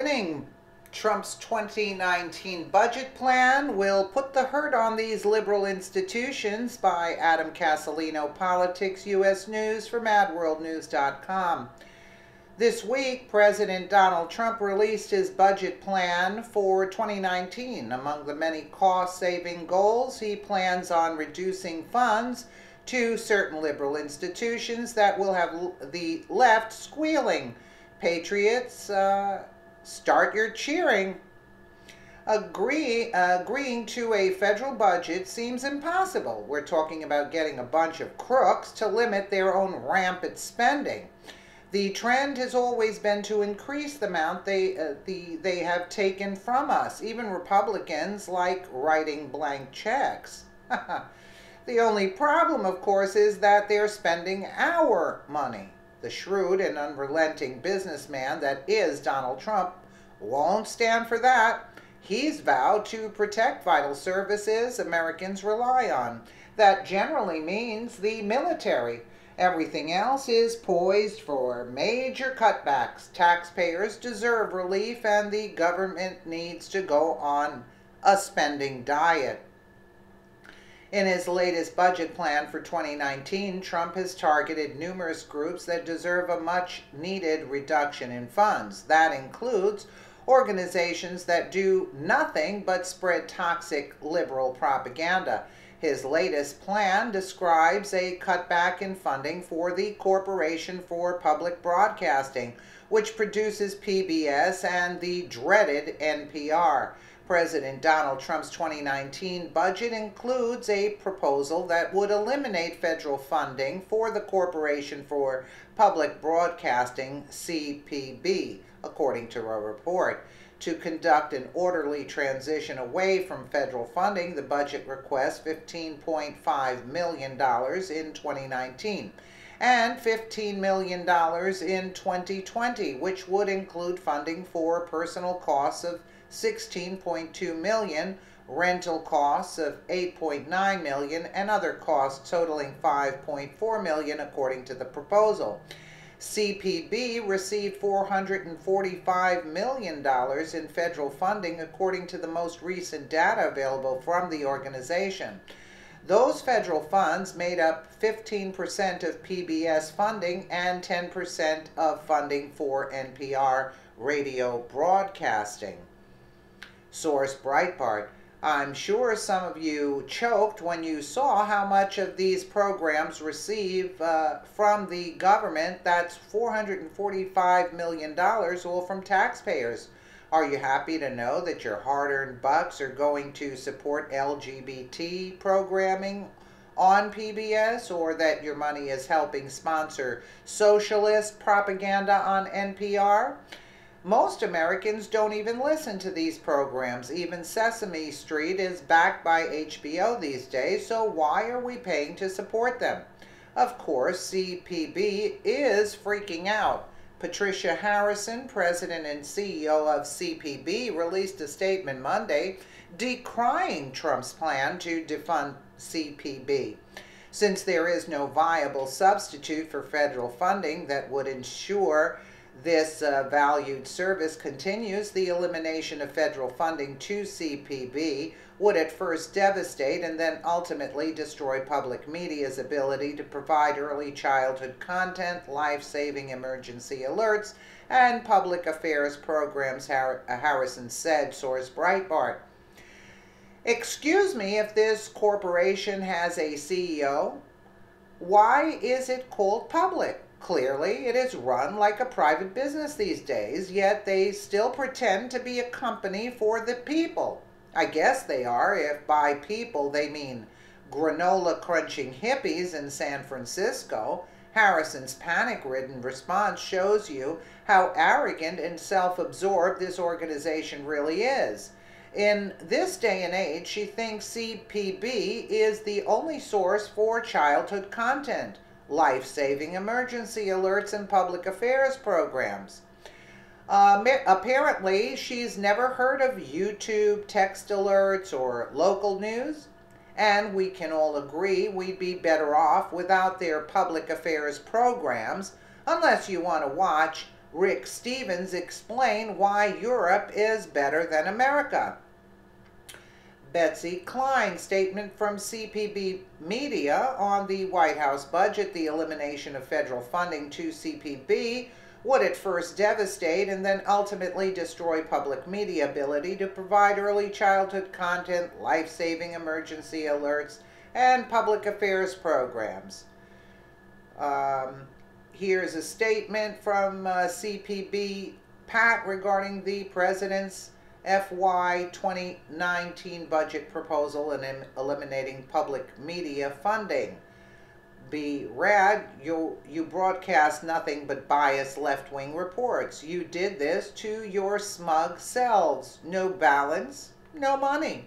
Beginning, Trump's 2019 budget plan will put the hurt on these liberal institutions by Adam Casalino, Politics U.S. News for MadWorldNews.com. This week, President Donald Trump released his budget plan for 2019. Among the many cost-saving goals, he plans on reducing funds to certain liberal institutions that will have the left squealing. Patriots, start your cheering. Agreeing to a federal budget seems impossible. We're talking about getting a bunch of crooks to limit their own rampant spending. The trend has always been to increase the amount they have taken from us. Even Republicans like writing blank checks. The only problem, of course, is that they're spending our money. The shrewd and unrelenting businessman that is Donald Trump won't stand for that. He's vowed to protect vital services Americans rely on. That generally means the military. Everything else is poised for major cutbacks. Taxpayers deserve relief, and the government needs to go on a spending diet. In his latest budget plan for 2019, Trump has targeted numerous groups that deserve a much-needed reduction in funds. That includes organizations that do nothing but spread toxic liberal propaganda. His latest plan describes a cutback in funding for the Corporation for Public Broadcasting, which produces PBS and the dreaded NPR. President Donald Trump's 2019 budget includes a proposal that would eliminate federal funding for the Corporation for Public Broadcasting, CPB, according to a report. To conduct an orderly transition away from federal funding, the budget requests $15.5 million in 2019 and $15 million in 2020, which would include funding for personal costs of $16.2 million, rental costs of $8.9 million, and other costs totaling $5.4 million, according to the proposal. CPB received $445 million in federal funding, according to the most recent data available from the organization. Those federal funds made up 15% of PBS funding and 10% of funding for NPR radio broadcasting. Source Breitbart. I'm sure some of you choked when you saw how much of these programs receive from the government. That's $445 million, all from taxpayers. Are you happy to know that your hard-earned bucks are going to support LGBT programming on PBS, or that your money is helping sponsor socialist propaganda on NPR? Most Americans don't even listen to these programs. Even Sesame Street is backed by HBO these days, so why are we paying to support them? Of course, CPB is freaking out. Patricia Harrison, president and CEO of CPB, released a statement Monday decrying Trump's plan to defund CPB. Since there is no viable substitute for federal funding that would ensure this valued service continues, the elimination of federal funding to CPB would at first devastate and then ultimately destroy public media's ability to provide early childhood content, life-saving emergency alerts, and public affairs programs, Harrison said, source Breitbart. Excuse me, if this corporation has a CEO, why is it called public? Clearly, it is run like a private business these days, yet they still pretend to be a company for the people. I guess they are, if by people they mean granola-crunching hippies in San Francisco. Harrison's panic-ridden response shows you how arrogant and self-absorbed this organization really is. In this day and age, she thinks CPB is the only source for childhood content, life-saving emergency alerts, and public affairs programs. Apparently, she's never heard of YouTube text alerts or local news, and we can all agree we'd be better off without their public affairs programs, unless you want to watch Rick Stevens explain why Europe is better than America. Betsy Klein statement from CPB Media on the White House budget. The elimination of federal funding to CPB would at first devastate and then ultimately destroy public media ability to provide early childhood content, life-saving emergency alerts, and public affairs programs. Here's a statement from CPB Pat regarding the president's FY 2019 budget proposal and eliminating public media funding. Rad, you broadcast nothing but biased left-wing reports. You did this to your smug selves. No balance, no money.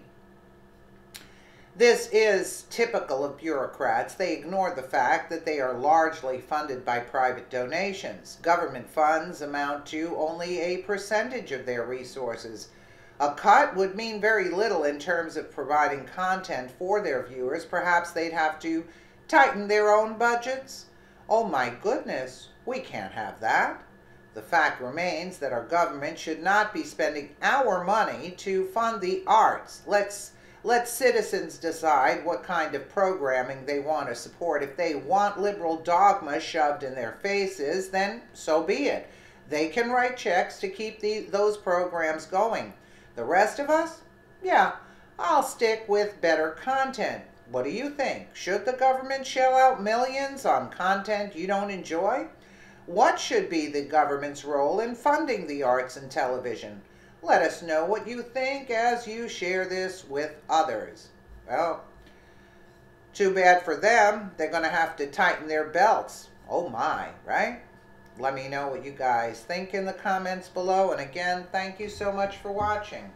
This is typical of bureaucrats. They ignore the fact that they are largely funded by private donations. Government funds amount to only a percentage of their resources. A cut would mean very little in terms of providing content for their viewers. Perhaps they'd have to tighten their own budgets. Oh my goodness, we can't have that. The fact remains that our government should not be spending our money to fund the arts. Let citizens decide what kind of programming they want to support. If they want liberal dogma shoved in their faces, then so be it. They can write checks to keep those programs going. The rest of us? Yeah, I'll stick with better content. What do you think? Should the government shell out millions on content you don't enjoy? What should be the government's role in funding the arts and television? Let us know what you think as you share this with others. Well, too bad for them. They're going to have to tighten their belts. Oh my, right? Let me know what you guys think in the comments below. And again, thank you so much for watching.